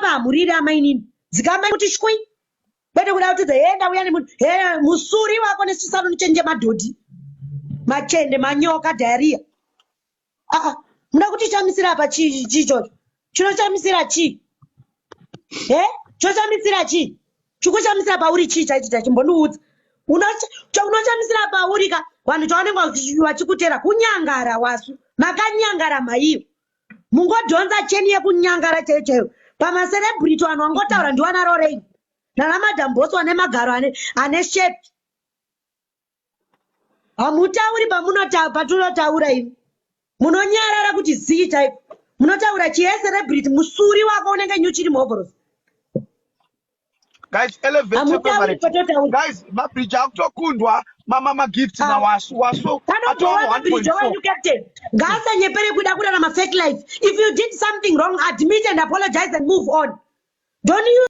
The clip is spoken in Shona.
pahamurire amainini dzikamai kuti shwi kwete kuda kuti enda uya musuri wako nesisano nichenje madhodhi machende manyoka diarrhea muda kuti chamisira apa chichocho chinochamisira chii chochamisira chii chikuchamisira pauri chii chaitita chimbondiudza unochamisira pauri ka vanhu chavanenge vachikutera kunyangara wasu makanyangara maiyo mungodhonza cheni yekunyangara chaiyo pamaserebrity vanhu vangotaura ndiwana rorei nana madam boss ane magaro ane shepi hamutauri patunotaura imi munonyarara kuti zii chaipo munotaura chiyeserebrity musuri wako unenge nyuchiri mhovhorosi guys guys mabridge akutokundwa magift na wasu captain ngasanyepere kuda kuda na fake life. If you did something wrong, admit and apologize and move on. Don't you